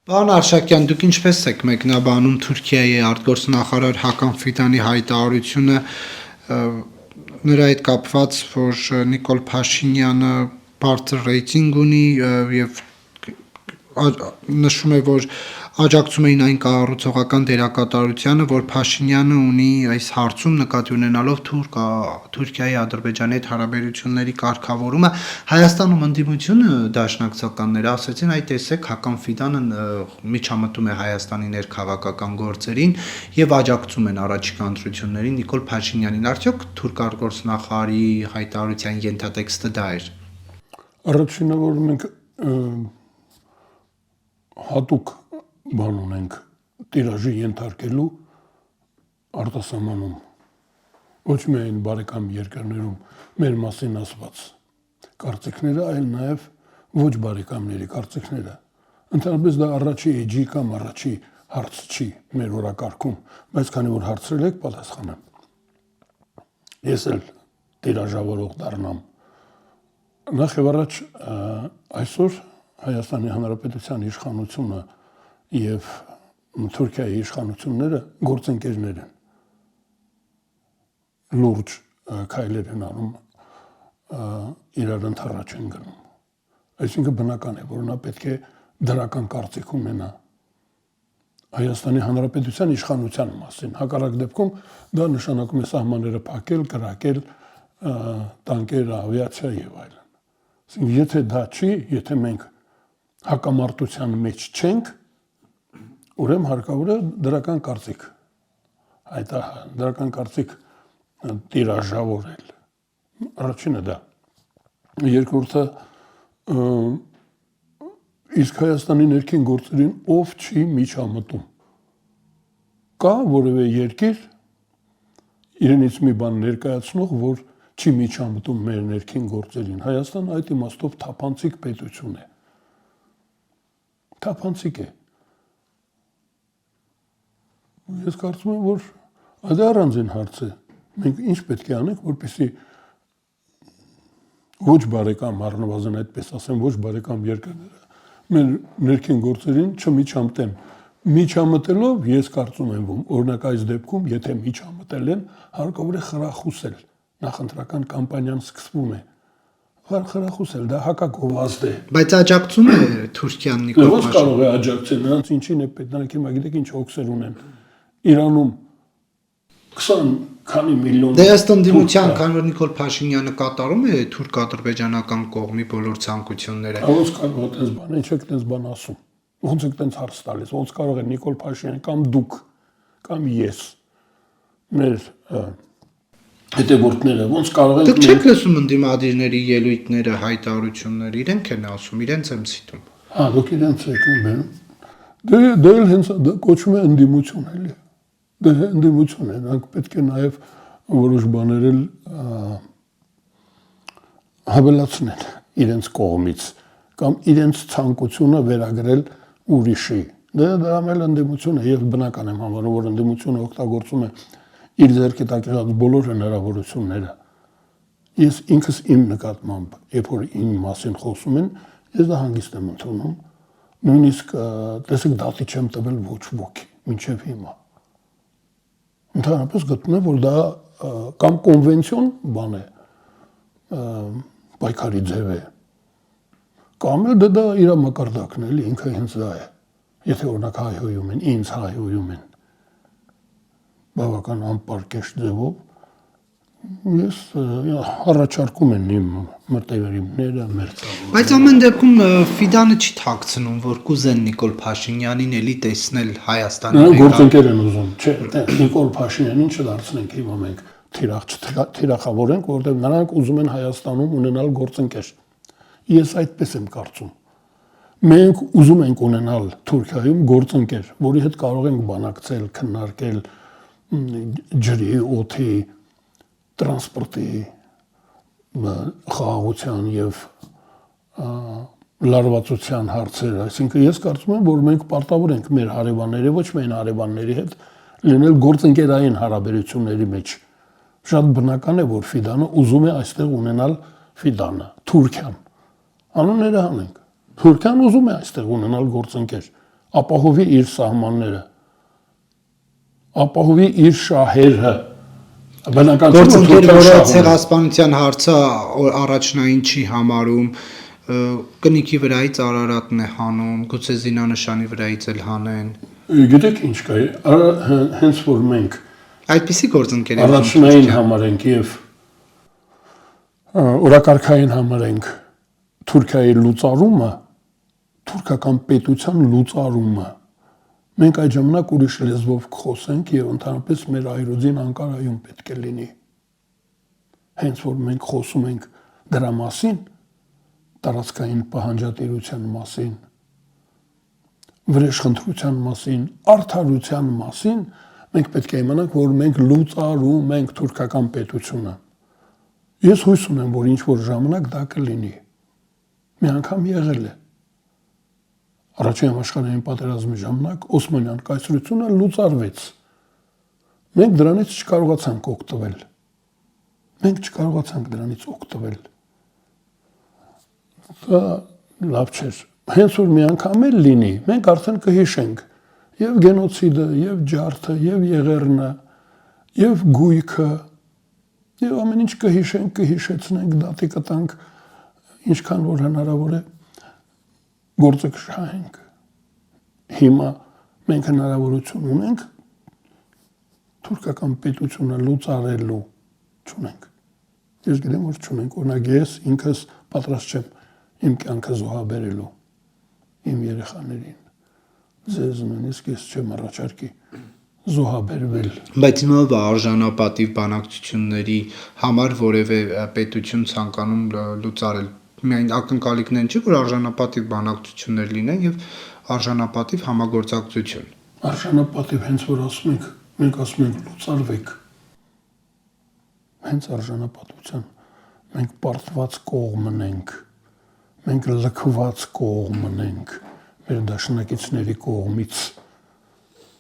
Պարոն Արշակյան, դուք ինչպես եք մեկնաբանում Թուրքիայի արտգործնախարար Հական Ֆիդանի հայտարարությունը նրա հետ կապված, որ Նիկոլ Փաշինյանը բարձր ռեյտինգ ունի եւ նշում է, որ աջակցում էին այն կառուցողական դերակատարությանը, որ Փաշինյանը ունի այս հարցում նկատի ունենալով Թուրքիայի Ադրբեջանի հետ հարաբերությունների կարգավորումը, Հայաստանում ընդդիմությունը դաշնակցականները ասացին, այ տեսեք, Հական Ֆիդանը միջամտում է Հայաստանի ներքաղաքական գործերին եւ աջակցում են առաջիկա ընտրություններին Նիկոլ Փաշինյանին։ Արդյոք թուրք արտգործնախարարի հայտարարության ենթատեքստը դա էր։ Առաջինը, որ մենք հատուկ բան ունենք տիրաժի ենթարկելու արտասահմանում, ոչ միայն բարեկամ երկրներում մեր մասին ասված կարծիքները, այլ նաև ոչ բարեկամների կարծիքները։ Ընդհանրապես դա առաջի էջի կամ առաջի հարց չի մեր օրակարգում, բայց քանի որ հարցրել եք, պատասխանեմ։ Ես էլ տիրաժավորող դառնամ։ Նախ եւ առաջ այսօր Հայաստանի Հանրապետության իշխանությունը եւ Թուրքիայի իշխանությունները գործընկերներ են։ Լուրջ քայլեր են անում, իրար ընթառաջ են գնում։ Այսինքն բնական է, որ նա պետք է դրական կարծիք ունենա Հայաստանի Հանրապետության իշխանության մասին։ Հակառակ դեպքում դա նշանակում է սահմանները փակել, կրակել, տանկեր, ավիացիա եւ այլն։ Այսինքն եթե դա չի, եթե մենք հակամարտության մեջ չենք, ուրեմն հարկավոր է դրական կարծիք դրական կարծիք տիրաժավորել։ Առաջինը դա։ Երկրորդը իսկ Հայաստանի ներքին գործերին ով չի միջամտում։ Կա որևէ երկիր իրենից մի բան ներկայացնող, որ չի միջամտում մեր ներքին գործերին։ Հայաստանը այդ իմաստով թափանցիկ պետություն է։ Թափանցիկ է։ Ես կարծում եմ, որ այդ առանձին հարց է։ Մենք ինչ պետք է անենք, որպեսզի ոչ բարեկամ, առնվազն այդպես ասեմ, ոչ բարեկամ երկրները մեր ներքին գործերին չմիջամտեն։ Միջամտելով ես կարծում եմ, օրինակ այս դեպքում, եթե միջամտել են, հարկավոր է խրախուսել։ Նախընտրական կամպանիան սկսվում է։ Խրախուսել, դա հակագովազդ է։ Բայց աջակցում է Թուրքիան Նիկոլ Փաշինյանին։ Ո՞նց կարող է աջակցել, նրանց ինչին է պետք, նրանք հիմա գիտեք ինչ հոգսեր ունեն։ Իրանում 20 քանի միլիոն Դե ըստ ընդդիմության, քանի որ Նիկոլ Փաշինյանը կատարում է թուրք-ադրբեջանական կողմի բոլոր ցանկությունները։ Ոնց կարող է այդպես բան, ինչ եք այդպես բան ասում։ Ոնց եք այդպես հարց տալիս, ոնց կարող է Նիկոլ Փաշինյանը կամ դուք կամ ես մեր հետևորդները ոնց կարող են։ Դուք չեք լսում ընդդիմադիրների ելույթները, հայտարարությունները, իրենք են ասում, իրենց եմ ցիտում։ Հա, դուք իրենց եք ում։ Դե էլ հենց կոչվում է ընդդիմություն էլի։ Դե ընդդիմություն է, նրանք պետք է նաև որոշ բաներ էլ հավելացնեն իրենց կողմից կամ իրենց ցանկությունը վերագրել ուրիշի։ Դե դա էլ ընդդիմություն է եւ բնական եմ համարում, որ ընդդիմությունը օգտագործում է իր ձեռքի տակ եղած բոլոր հնարավորությունները։ Ես ինքս իմ նկատմամբ, երբ որ իմ մասին խոսում են, ես դա հանգիստ եմ ընդունում։ Նույնիսկ տեսեք դատի չեմ տվել ոչ ոքի, մինչև հիմա։ Ընդհանրապես գտնում եմ, որ դա կամ կոնվենցիոն բան է, պայքարի ձև է, կամ էլ դա իր մակարդակն է, ինքը հենց դա է։ Եթե օրինակ հայհոյում են, ինձ հայհոյում են, բավական անպարկեշտ ձևով, ես առաջարկում են իմ մտերիմները, մեր ցավը։ Բայց ամեն դեպքում Ֆիդանը չի թաքցնում, որ կուզեն Նիկոլ Փաշինյանին էլի տեսնել Հայաստանի ներկայ։ Գործընկեր են ուզում, չէ, Նիկոլ Փաշինյանին չդարձնենք հիմա մենք թիրախավորենք, որովհետև նրանք ուզում են Հայաստանում ունենալ գործընկեր։ Ես այդպես եմ կարծում։ Մենք ուզում ենք ունենալ Թուրքիայում գործընկեր, որի հետ կարող ենք բանակցել, քննարկել ջրի, օդի, տրանսպորտի, խաղաղության եւ լարվածության հարցերը, այսինքն ես կարծում եմ, որ մենք պարտավոր ենք մեր հարևանների, ոչ միայն հարևանների հետ լինել գործընկերային հարաբերությունների մեջ։ Շատ բնական է, որ Ֆիդանը ուզում է այստեղ ունենալ Թուրքիան։ Անունները հանենք։ Թուրքիան ուզում է այստեղ ունենալ գործընկեր։ ապահովի իր սահմանները, ապահովի իր շահերը։ Բնական չէ, որ Գործընկեր, Թուրքիան որը շահ ունի։ ցեղասպանության հարցը առաջնային չի համարում, կնիքի վրայից Արարատն է հանում, գուցե զինանշանի վրայից էլ հանեն։ Գիտեք ինչ կա, հենց որ մենք Այդպիսի գործընկեր է առաջնային համարենք եւ օրակարգային համարենք Թուրքիայի լուծարումը, թուրքական պետության լուծարումը, մենք այդ ժամանակ ուրիշ լեզվով կխոսենք եւ ընդհանրապես մեր այրուձին Անկարայում պետք է լինի։ Հենց որ մենք խոսում ենք դրա մասին, տարածքային պահանջատիրության մասին, վրեժխնդրության մասին, արդարության մասին, մենք պետք է իմանանք, որ մենք լուծարում ենք թուրքական պետությունը։ Ես հույս ունեմ, որ ինչ որ ժամանակ դա կլինի։ Մի անգամ եղել է։ Առաջին համաշխարհային պատերազմի ժամանակ Օսմանյան կայսրությունը լուծարվեց։ Մենք դրանից չկարողացանք օգտվել։ Մենք չկարողացանք դրանից օգտվել։ Դա լավ չէր։ Հենց որ մի անգամ էլ լինի, մենք արդեն կհիշենք եւ գենոցիդը, եւ ջարդը, եւ եղեռնը, եւ գույքը, եւ ամեն ինչ կհիշենք, կհիշեցնենք, դատի կտանք, ինչքան որ հնարավոր է գործը կշահենք։ Հիմա մենք հնարավորություն ունենք թուրքական պետությունը լուծարելու, չունենք։ Ես գիտեմ, որ չունենք, օրինակ ես ինքս պատրաստ չեմ իմ կյանքը զոհաբերելու իմ երեխաներին, ձեզ նույնիսկ ես չեմ առաջարկի զոհաբերվել։ Բայց հիմա արժանապատիվ բանակցությունների համար որևէ պետություն ցանկանում լուծարել միայն ակնկալիքն չի, որ արժանապատիվ բանակցություններ լինեն եւ արժանապատիվ համագործակցություն։ Արժանապատիվ հենց որ ասում ենք, մենք ասում ենք լուծարվեք։ Հենց արժանապատվության մենք պարտված կողմն ենք, մենք լքված կողմն ենք մեր դաշնակիցների կողմից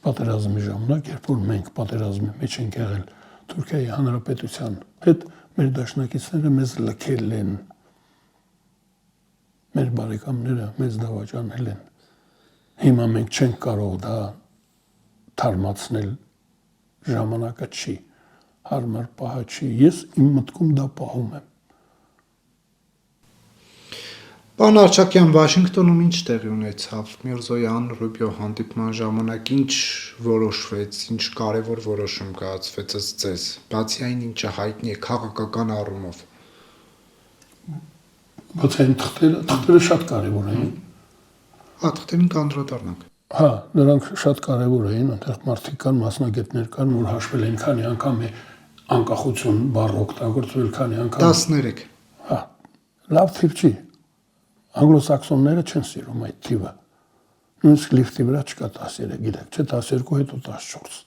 պատերազմի ժամանակ, երբ որ մենք պատերազմի մեջ ենք եղել Թուրքիայի Հանրապետության հետ, մեր դաշնակիցները մեզ լքել են, մեր բարեկամները մեզ դավաճանել են։ Հիմա մենք չենք կարող դա թարմացնել, ժամանակը չի, հարմար պահը չի, ես իմ մտքում դա պահում եմ։ Պարոն Արչակյան, Վաշինգտոնում ինչ տեղի ունեցավ Միրզոյան Ռուբիո հանդիպման ժամանակ, ինչ որոշվեց, ինչ կարևոր որոշում կայացվեց ըստ ձեզ, բացի այն ինչը հայտնի է քաղաքական առումով։ Բայց այն թղթերը շատ կարևոր էին։ Թղթերին կանդրադառնանք։ Հա, նրանք շատ կարևոր էին, այնտեղ մարդիկ կան, մասնագետներ կան, որ հաշվել են քանի անգամ է անկախություն բառը օգտագործվել, քանի անգամ 13։ Հա, լավ թիվ չի։ Անգլոսաքսոնները չեն սիրում այդ թիվը։ Նույնիսկ լիֆտի վրա չկա 13, գիտեք, չէ 12 հետո 14։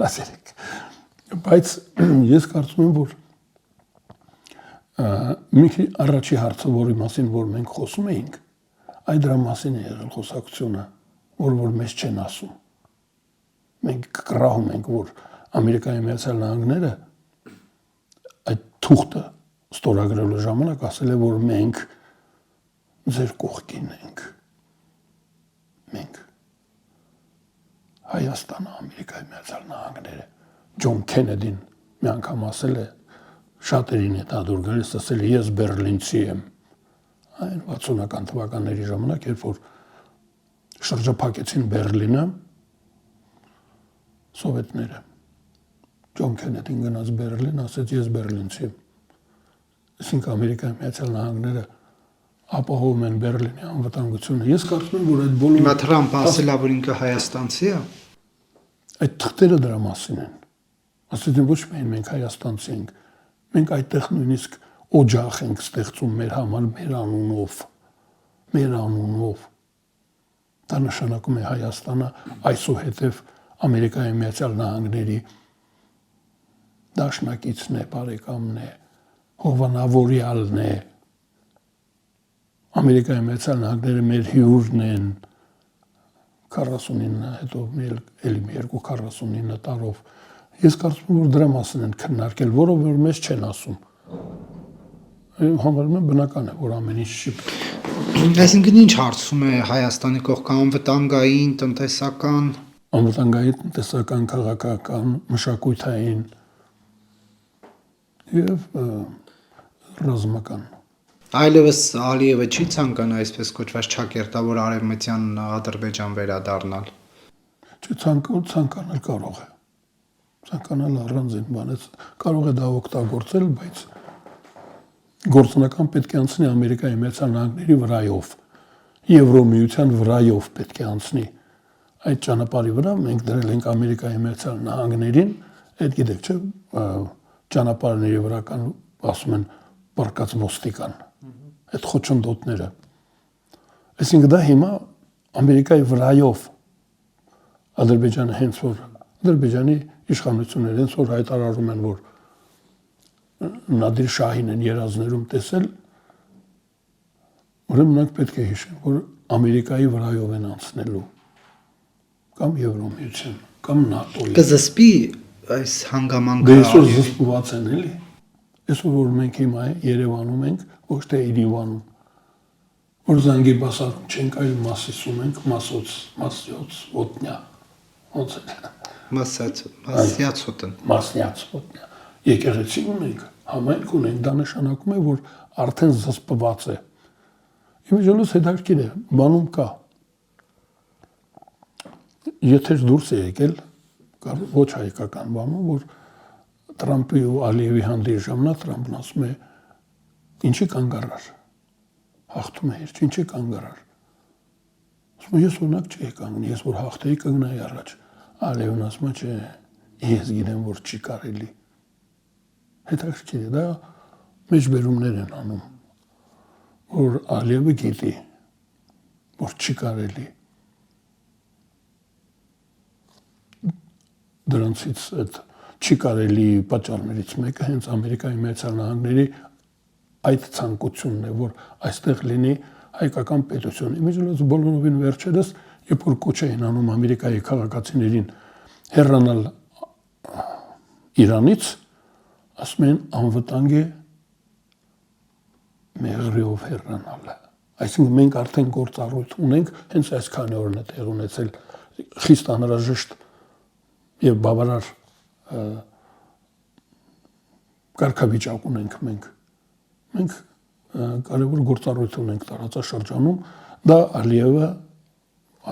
13։ Բայց ես կարծում եմ, որ մի առաջի հարցը, որի մասին որ մենք խոսում էինք, այդ դրա մասին է եղել խոսակցությունը, որ մեզ չեն ասում։ Մենք կռահում ենք, որ Ամերիկայի Միացյալ Նահանգները այդ թուղթը ստորագրելու ժամանակ ասել է, որ մենք ձեր կողքին ենք։ Մենք Հայաստանը, Ամերիկայի Միացյալ Նահանգները, Ջոն Քենեդին մի անգամ ասել է, շատերին է դա դուր գալիս, ասել է, ես բերլինցի եմ։ Այն 60-ական թվականների ժամանակ, երբ որ շրջափակեցին Բերլինը, սովետները, Ջոն Քենեդին գնաց Բերլին, ասեց, ես բերլինցի եմ։ Այսինքն Ամերիկայի Միացյալ Նահանգները ապահովում են Բերլինի անվտանգությունը։ Ես կարծում եմ, որ այդ բոլորը Հիմա Թրամփը ասել է, որ ինքը հայաստանցի է։ Այդ թղթերը դրա մասին են։ Ասեցին ոչ միայն մենք հայաստանցի ենք, մենք այդտեղ նույնիսկ օջախ ենք ստեղծում մեր համար, մեր անունով։ Դա նշանակում է Հայաստանը այսուհետև Ամերիկայի Միացյալ Նահանգների դաշնակիցն է, բարեկամն է, հովանավորյալն է։ Ամերիկայի Միացյալ Նահանգները մեր հյուրն են 49, հետո էլի 249 տարով։ Ես կարծում եմ, որ դրա մասին են քննարկել, որը որ մեզ չեն ասում։ Համարում եմ բնական է, որ ամեն ինչ չի։ Այսինքն ինչ հարցում է Հայաստանի կողքը անվտանգային, տնտեսական, Անվտանգային, տնտեսական, քաղաքական, մշակութային եւ ռազմական։ այլևս Ալիևը չի ցանկանա այսպես կոչված ճակերտավոր արևմտյան Ադրբեջան վերադառնալ։ Ցանկանալ կարող է։ Ցանկանալ առանձին բանից կարող է դա օգտագործել, բայց գործնական պետք է անցնի Ամերիկայի Միացյալ Նահանգների վրայով, Եվրոմիության վրայով պետք է անցնի։ Այդ ճանապարհի վրա մենք դրել ենք Ամերիկայի Միացյալ Նահանգներին, այդ գիտեք, չէ, ճանապարհների վրա կան, ասում են, բարկած ոստիկան։ Այդ խոչընդոտները։ Այսինքն դա հիմա Ամերիկայի վրայով Ադրբեջանը հենց որ Ադրբեջանի իշխանությունները հենց որ հայտարարում են, որ Նադիր Շահին են երազներում տեսել, ուրեմն նրանք պետք է հիշեն, որ Ամերիկայի վրայով են անցնելու կամ Եվրոմիության, կամ ՆԱՏՕ-ի։ Կզսպի այս հանգամանքը։ Դե այսօր զսպված են էլի։ Այսօր որ մենք հիմա Երևանում ենք, ոչ թե Երևանում, որ Զանգիբասարում չենք, այլ Մասիսում ենք, Մասյոց, ոտնյա, ոնց է։ Մասյացոտն։ Մասնյաց ոտնյա։ Եկեղեցի ունենք, համայնք ունենք, դա նշանակում է, որ արդեն զսպված է։ Իմիջիալոց հետաքրքիր է, բանում կա։ Եթե դուրս է եկել, ոչ հայկական բանում, որ Տրամպի ու Ալիևի հանդիպի ժամանակ Տրամպն ասում է, ինչի կանգ առար, հաղթում է իր, ինչի կանգ առար։ Ասում է, ես օրինակ չի կանգնի, ես որ հաղթեի կգնայի առաջ։ Ալիևն ասում է, չէ, ես գիտեմ, որ չի կարելի։ Հետաքրքիր է, դա մեջբերումներ են անում, որ Ալիևը գիտի, որ չի կարելի։ Դրանցից այդ չի կարելի պատճառներից մեկը հենց Ամերիկայի Միացյալ Նահանգների այդ ցանկությունն է, որ այստեղ լինի հայկական պետություն։ Իմիջիալոց բոլորովին վերջերս, երբ որ կոչ էին անում Ամերիկայի քաղաքացիներին հեռանալ Իրանից, ասում են անվտանգ է մեղրիով հեռանալը։ Այսինքն մենք արդեն գործառույթ ունենք, հենց այսքանի օրն է տեղ ունեցել խիստ անհրաժեշտ եւ բավարար կարգավիճակ ունենք մենք։ Մենք կարևոր գործառույթ ունենք տարածաշրջանում, դա Ալիևը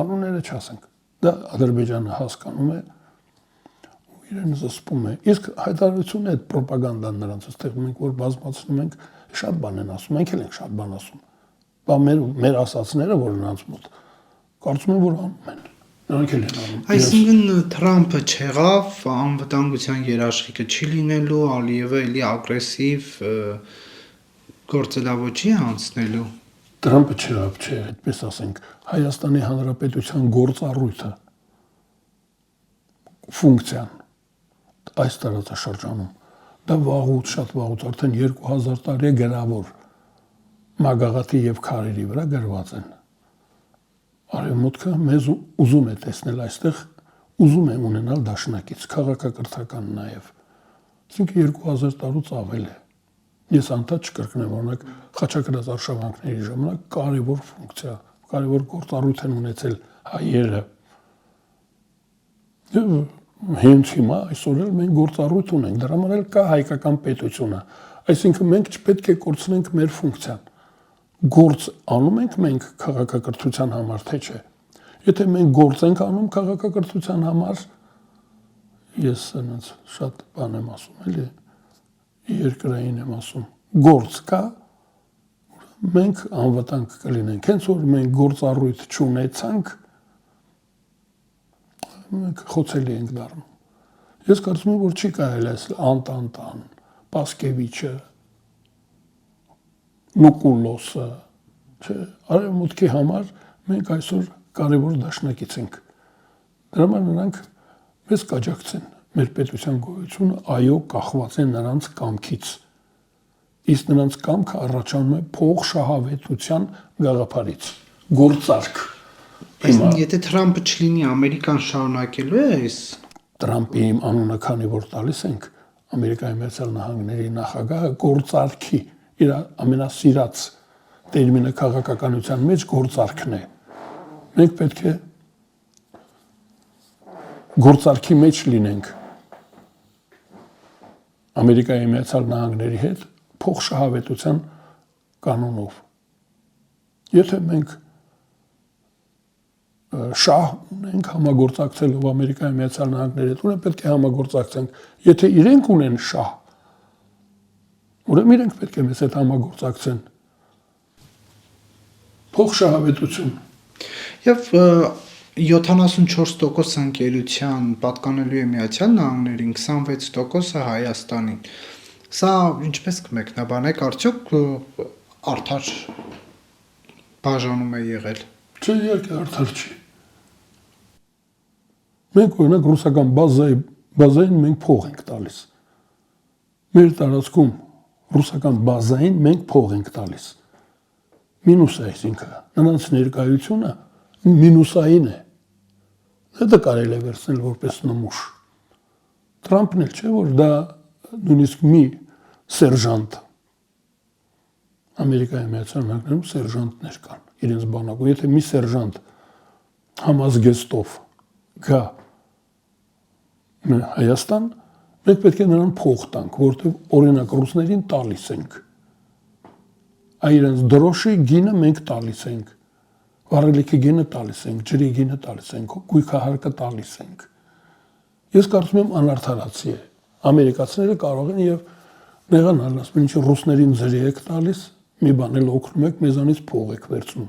անունները չասենք, դա Ադրբեջանը հասկանում է ու իրեն զսպում է։ Իսկ հայտարարությունը այդ ռոպագանդան նրանց այստեղ մենք որ բազմացնում ենք, շատ բան են ասում, մենք էլ ենք շատ բան ասում։ Բա մեր ասածները, որ նրանց մոտ կարծում եմ, որ անում են։ Նրանք էլ են անում։ Այսինքն Թրամփը չեղավ, անվտանգության երաշխիքը չի լինելու, Ալիևը էլի ագրեսիվ գործելավոճի անցնելու։ Տրամփը չեղավ, չէ, այդպես ասենք, Հայաստանի Հանրապետության գործառույթը ֆունկցիան այս տարածաշրջանում դա վաղուց, շատ վաղուց, արդեն 2000 տարի է գրավոր մագաղաթի եւ քարերի վրա գրված են։ Արևմուտքը մեզ ուզում է տեսնել այստեղ, ուզում է ունենալ դաշնակից, քաղաքակրթական նաև։ Այսինքն 2000 տարուց ավել է։ Ես անդադ չկրկնեմ, օրինակ խաչակրաց արշավանքների ժամանակ կարևոր ֆունկցիա, կարևոր գործառույթ են ունեցել հայերը։ Հենց հիմա այսօր էլ մենք գործառույթ ունենք, դրա համար էլ կա հայկական պետությունը։ Այսինքն մենք չպետք է կորցնենք մեր ֆունկցիան։ Գործ անում ենք մենք քաղաքակրթության համար, թե չէ։ Եթե մենք գործ ենք անում քաղաքակրթության համար, ես այնց շատ բան եմ ասում, էլի երկրային եմ ասում, գործ կա, մենք անվտանգ կլինենք։ Հենց որ մենք գործառույթ չունեցանք, մենք խոցելի ենք դառնում։ Ես կարծում եմ, որ չի կարելի այս Անտանտան, Պասկևիչը, Նուկուլոսը, չէ, արևմուտքի համար մենք այսօր կարևոր դաշնակից ենք։ Դրա համար նրանք մեզ կաջակցեն, մեր պետության գոյությունը, այո, կախված է նրանց կամքից։ Իսկ նրանց կամքը առաջանում է փող շահավետության գաղափարից, գործարք։ Եթե Թրամփը չլինի, Ամերիկան շարունակելու է այս Տրամպի անունը քանի որ տալիս ենք, Ամերիկայի Միացյալ Նահանգների նախագահը գործարքի իր ամենասիրած տերմինը քաղաքականության մեջ գործարքն է։ Մենք պետք է գործարքի մեջ լինենք Ամերիկայի Միացյալ Նահանգների հետ փոխշահավետության կանոնով։ Եթե մենք շահ ունենք համագործակցելով Ամերիկայի Միացյալ Նահանգների հետ, ուրեմն պետք է համագործակցենք։ Եթե իրենք ունեն շահ, ուրեմն իրենք պետք է մեզ հետ համագործակցեն։ Փոխշահավետություն։ Եվ 74% ընկերության պատկանելու է Միացյալ Նահանգներին, 26% Հայաստանին։ Սա ինչպես կմեկնաբանեք, արդյոք արդար բաժանում է եղել։ Չէ, իհարկե արդար չի։ Մենք օրինակ ռուսական բազային մենք փող ենք տալիս։ Մեր տարածքում ռուսական բազային մենք փող ենք տալիս։ Մինուս է, այսինքն նրանց ներկայությունը մինուսային է։ Դա կարելի է վերցնել որպես նմուշ։ Թրամփն էլ չէ, որ դա նույնիսկ մի սերժանտ Ամերիկայի Միացյալ Նահանգներում սերժանտներ կան իրենց բանակում։ Եթե մի սերժանտ համազգեստով գա Հայաստան, մենք պետք է նրան փող տանք, որտեղ օրինակ ռուսներին տալիս ենք։ Այրենց դրոշի գինը մենք տալիս ենք, վառելիքի գինը տալիս ենք, ջրի գինը տալիս ենք, գույքահարկը տալիս ենք։ Ես կարծում եմ անարդարացի է։ Ամերիկացիները կարող են եւ նեղանալ, ասում են, ինչ ռուսներին ջրի եք տալիս, մի բան էլ օգնում եք, մեզանից փող եք վերցնում։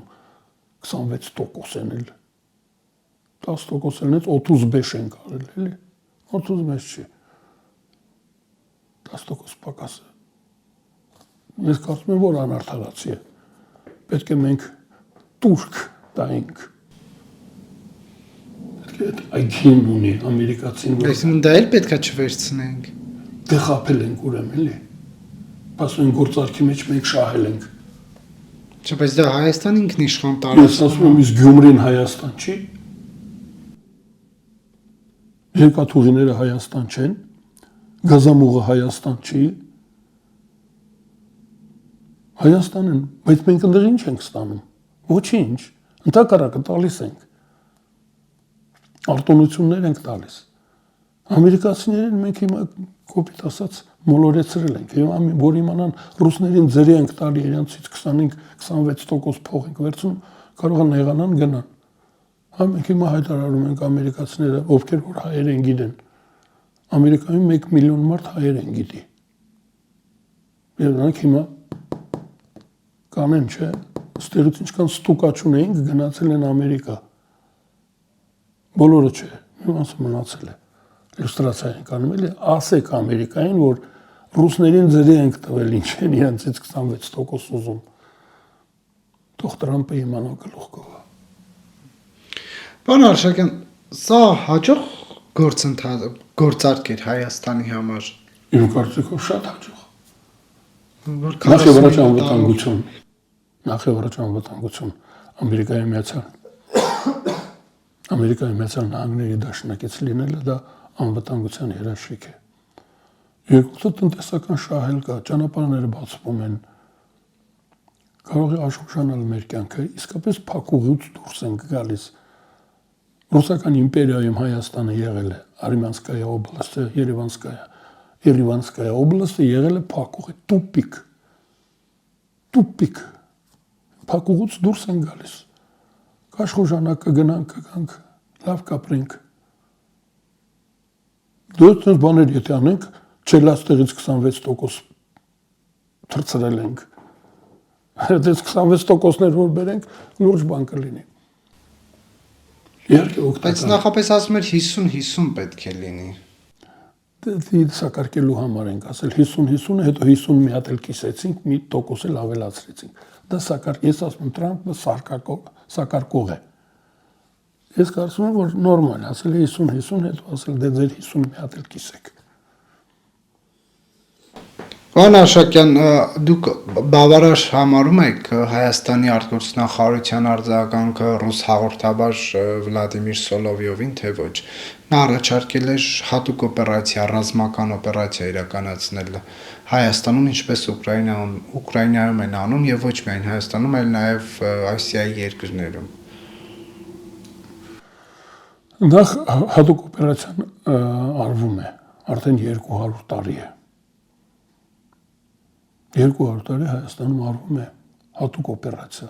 26% են էլ։ 10%-ն էլ 30 բեշ են կարել, էլի։ 30 բեշ չի։ 10% պակաս է։ Ես կարծում եմ, որ անարդարացի է։ Պետք է մենք турք տայինք։ Պետք է այգին ունի ամերիկացին, որ Այսինքն դա էլ պետքա չվերցնենք։ դե խափել ենք ուրեմն, էլի։ Ասում են գործարքի մեջ մենք շահել ենք։ Չէ, բայց դա Հայաստան ինքնիշխան Ես տարածքում ասում եմ, իսկ Գյումրին Հայաստան չի։ Երկաթուղիները Հայաստան չեն, գազամուղը Հայաստան չի։ Հայաստան են, բայց մենք ընդեղ ինչ ենք ստանում։ Ոչինչ, ընդհակառակը տալիս ենք։ Արտոնություններ ենք տալիս։ Ամերիկացիներին մենք հիմա կոպիտ ասած մոլորեցրել ենք։ Որ իմանան ռուսներին ձերի ենք տալի, իրենցից 25-26% փող ենք վերցնում, կարող են եղանան գնան։ Մենք հիմա հայտարարում ենք ամերիկացիները, ովքեր որ հայեր են գիտեն։ Ամերիկայում 1 միլիոն մարդ հայեր են գիտի։ Եվ նրանք հիմա կանեն, չէ, ստեղից ինչքան ստուկաչ ունեինք, գնացել են Ամերիկա։ Բոլորը չէ, մի մասը մնացել է։ Իլյուստրացիա ենք անում, էլի, ասեք Ամերիկային, որ ռուսներին ձերի ենք տվել, ինչ են իրենցից 26% ուզում։ Թող Տրամփը իմանա գլուխ կողա։ Պարոն Արշակյան, սա հաջող գործարք էր Հայաստանի համար։ Իմ կարծիքով շատ հաջող։ Որ Նախ եւ առաջ անվտանգություն։ Նախ եւ առաջ անվտանգություն Ամերիկայի Միացյալ Նահանգների դաշնակից լինելը դա անվտանգության երաշխիք է։ Երկուսը տնտեսական շահել կա, ճանապարհները բացվում են։ Կարող է աշխուժանալ մեր կյանքը, իսկապես փակուղուց դուրս ենք գալիս։ Ռուսական իմպերիայում Հայաստանը եղել է Արմյանսկայա օբլաստը, Երևանսկայա օբլաստը եղել է փակուղի, տուպիկ։ Փակուղուց դուրս են գալիս։ Աշխուժանակ կգնանք, լավ կապրենք։ Դուք այս բաներ եթե անենք, չելաստեղից 26% թրծրել ենք։ Այդպես 26%-ներ որ բերենք, լուրջ բան կլինի։ Իհարկե օգտակար։ Բայց նախապես ասում էր 50-50 պետք է լինի։ Դա սակարկելու համար ենք ասել 50-50-ը, հետո 50 մի հատ էլ կիսեցինք, մի տոկոս էլ ավելացրեցինք։ Դա ես ասում եմ Տրամփը սակարկող է։ Ես կարծում եմ, որ նորմալ է, ասել 50-50, հետո ասել դե ձեր 50 մի հատ էլ կիսեք։ Պարոն Արշակյան, դուք բավարար համարում եք Հայաստանի արտգործնախարարության արձագանքը ռուս հաղորդավար Վլադիմիր Սոլովյովին, թե ոչ։ Նա առաջարկել էր հատուկ օպերացիա, ռազմական օպերացիա իրականացնել Հայաստանում, ինչպես Ուկրաինայում են անում եւ ոչ միայն Հայաստանում, այլ նաեւ Ասիայի երկրներում։ Նախ հատուկ օպերացիան արվում է արդեն 200 տարի է։ 200 տարի Հայաստանում արվում է հատուկ օպերացիա։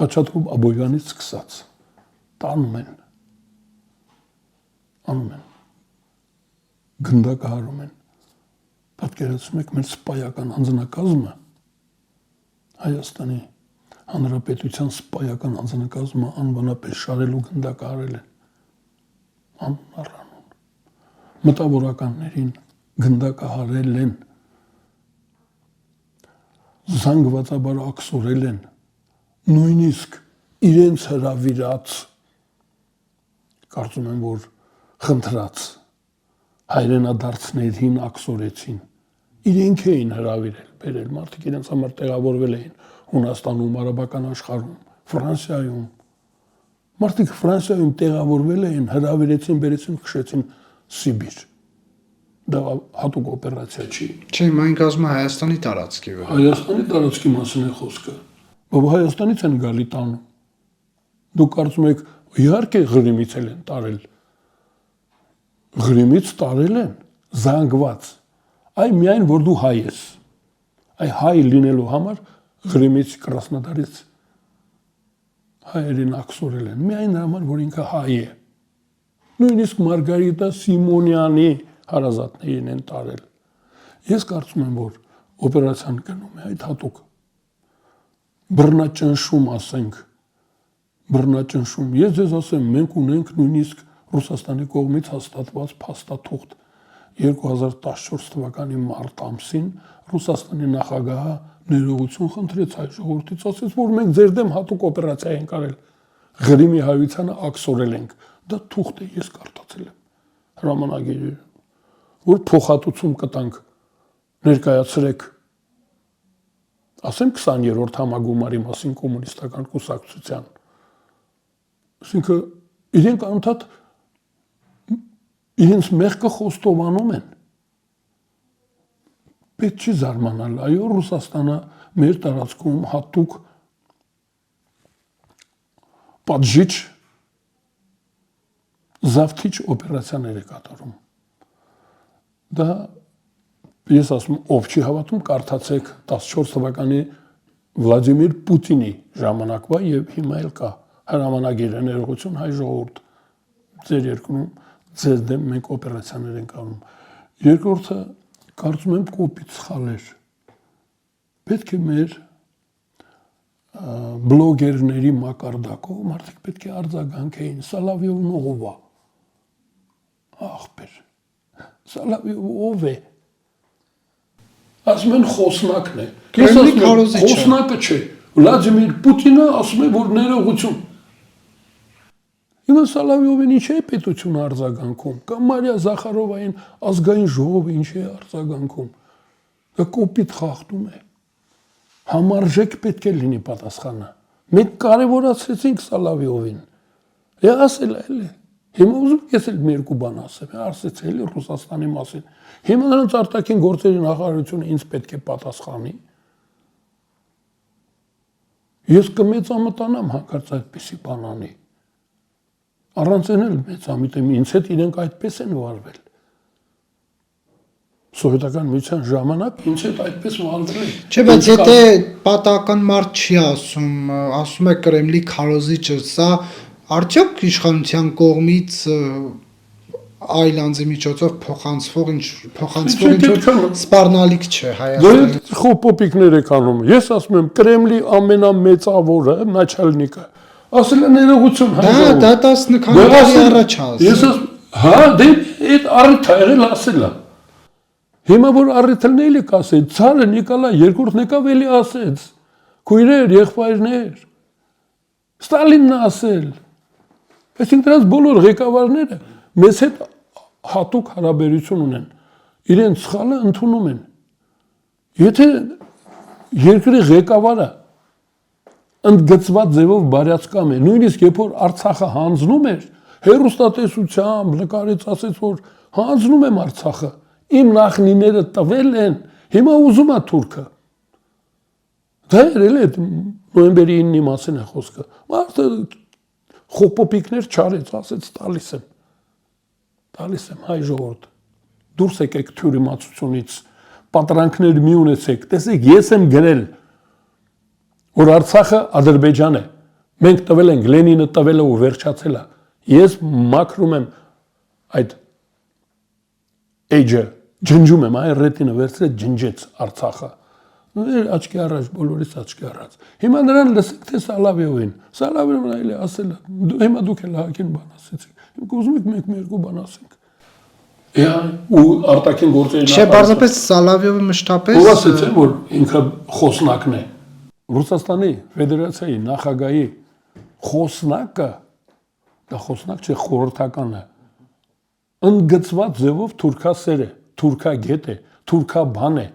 Խաչատրով Աբովյանից սկսած տանում են, անում են, գնդակահարում են, պատկերացնում եք մեր սպայական անձնակազմը, Հայաստանի Հանրապետության սպայական անձնակազմը անվանապես շարել ու գնդակահարել են, անուն առանուն, մտավորականներին գնդակահարել են, զանգվածաբար աքսորել են, նույնիսկ իրենց հրավիրած, կարծում եմ, որ խնդրած հայրենադարձներին աքսորեցին, իրենք էին հրավիրել, բերել, մարդիկ իրենց համար տեղավորվել էին Հունաստանում, Արաբական աշխարհում, Ֆրանսիայում, մարդիկ Ֆրանսիայում տեղավորվել էին, հրավիրեցին, բերեցին, քշեցին Սիբիր, դա հատուկ օպերացիա չի։ Չէ, այն կազմում է Հայաստանի տարածքի վրա։ Հայաստանի տարածքի մասին է խոսքը, բայց Հայաստանից են գալի տանում, դուք կարծում եք, իհարկե Ղրիմից են տարել, Ղրիմից տարել են, զանգված, այ միայն որ դու հայ ես, այ հայ լինելու համար Ղրիմից, Կրասնոդարից հայերին աքսորել են, միայն նրա համար, որ ինքը հայ է, նույնիսկ Մարգարիտա Սիմոնյանի հարազատներին են տարել, ես կարծում եմ, որ օպերացիան գնում է այդ հատուկ, բռնաճնշում ասենք, բռնաճնշում, ես ձեզ ասեմ, մենք ունենք նույնիսկ Ռուսաստանի կողմից հաստատված փաստաթուղթ 2014 թվականի մարտ ամսին Ռուսաստանի նախագահը ներողություն խնդրեց հայ ժողովրդից, ասեց, որ մենք ձեր դեմ հատուկ օպերացիա ենք արել, Ղրիմի հայությանը աքսորել ենք, դա թուղթ է, ես կարդացել եմ, հրամանագիրը, որ փոխհատուցում կտանք, ներկայացրեք, ասեմ 20-րդ համագումարի մասին կոմունիստական կուսակցության, ասինքն իրենք անընդհատ իրենց մեղքը խոստովանում են, պետք չի զարմանալ, այո, Ռուսաստանը մեր տարածքում հատուկ պատժիչ զավթիչ օպերացիաներ է կատարում, դա ես ասում, ով չի հավատում, կարդացեք 14 թվականի Վլադիմիր Պուտինի ժամանակվա եւ հիմա էլ կա հրամանագիրը ներողություն հայ ժողովուրդ ձեր երկրում ձեր դեմ մենք օպերացիաներ ենք անում։ Երկրորդը կարծում եմ կոպիտ սխալ էր։ Պետք է մեր բլոգերների մակարդակով մարդիկ պետք է արձագանքեին Սալավիովն ով է։ Ախպեր։ Սալավիովը ով է։ Ասում են խոսնակն է։ Ես ասում եմ խոսնակը չէ։ Վլադիմիր Պուտինը ասում է, որ ներողություն։ Հիմա Սալավիովին ինչ է պետությունը արձագանքում, կամ Մարիա Զախարովային ազգային ժողովը ինչ է արձագանքում, դա կոպիտ խախտում է, համարժեք պետք է լինի պատասխանը, մենք կարևորացրեցինք Սալավիովին, ասել է էլի, հիմա ուզում ես էլ մի երկու բան ասեմ, ասեց էլի Ռուսաստանի մասին, հիմա նրանց արտաքին գործերի նախարարությունը ինձ պետք է պատասխանի, ես կմեծամտանամ հանկարծ այդպիսի բան անի, առանց են էլ մեծամիտ եմ, ինձ հետ իրենք այդպես են վարվել։ Սովետական միության ժամանակ ինձ հետ այդպես վարվել են։ Չէ, բայց եթե պատահական մարդ չի ասում է Կրեմլի քարոզիչը, սա արդյոք իշխանության կողմից այլ անձի միջոցով փոխանցվող ինչ սպառնալիք չէ Հայաստանի։ Դե խոպոպիկներ եք անում։ Ես ասում եմ Կրեմլի ամենամեծավորը նաչալնիկը ասել է ներողություն հայ։ Դա 10 քանի առաջ ասել։ Ես ասում, հա, դե այդ առիթը եղել ասելա։ Հիմա որ առիթն էլի կասել, ցարը Նիկոլայ II-ն եկավ էլի ասեց, քույրեր, եղբայրներ, Ստալինն ասել։ Այսինքն դրանց բոլոր ղեկավարները մեզ հետ հատուկ հարաբերություն ունեն, իրենց սխալը ընդունում են։ Եթե երկրի ղեկավարը ընդգծված ձևով բարյացկամ է, նույնիսկ երբ որ Արցախը հանձնում էր, հերոստատեսությամբ նկարեց, ասեց, որ հանձնում եմ Արցախը, իմ նախնիները տվել են, հիմա ուզում է թուրքը։ Դա էր էլի նոյեմբերի 9-ի մասին է խոսքը։ Մարդը խոպոպիկներ չարեց, ասեց տալիս եմ հայ ժողովուրդ, դուրս եկեք թյուրիմացությունից, պատրանքներ մի ունեցեք, տեսեք, ես եմ գրել, որ Արցախը Ադրբեջան է, մենք տվել ենք, Լենինը տվել է ու վերջացել է, ես մաքրում եմ այդ էջը, ջնջում եմ, այ ռետինը վերցրեց, ջնջեց Արցախը, աչքի առաջ, բոլորից աչքի առաջ, հիմա նրան լսեք, թե Սալավիովին այլ է ասել է, հիմա դուք էլ հակին բան ասեցիք, ուզում եք մենք մի երկու բան ասենք, ու արտաքին գործերի Չէ, բարձրապես Սալավիովը մշտապես Ով ասեց, որ ինքը խոսնակն է։ Ռուսաստանի Ֆեդերացիայի նախագահի խոսնակը, դա խոսնակ չէ, խորհրդական է, ընդգծված ձևով թուրքասեր է, թուրքագետ է, թուրքաբան է։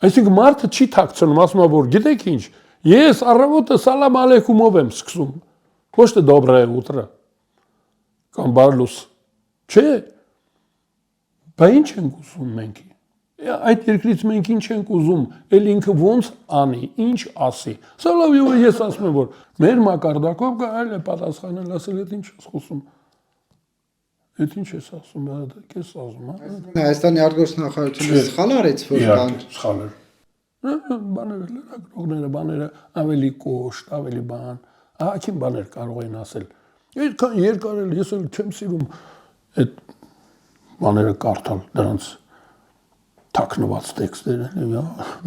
Այսինքն մարդը չի թաքցնում, ասում է, որ գիտեք ինչ, ես առավոտը սալամ ալեյքումով եմ սկսում, ոչ թե դոբրայե ուտրը, կամ բարլուս, չէ, բա ինչ ենք ուզում մենք, այդ երկրից մենք ինչ ենք ուզում, էլ ինքը ոնց անի, ինչ ասի, Սալավիովը ես ասում եմ, որ մեր մակարդակով կա այլ է պատասխանել, ասել էդ ինչ ես խոսում, էդ ինչ ես ասում, կես ասում, Հայաստանի արտգործնախարարությունը սխալ արեց, որ բան սխալ էր, բաները լրագրողները, բաները ավելի կոշտ, ավելի բան, ահագին բաներ կարող են ասել, այդքան երկար էլ ես էլ չեմ սիրում այդ բաները կարդալ, դրանց թաքնված տեքստեր են,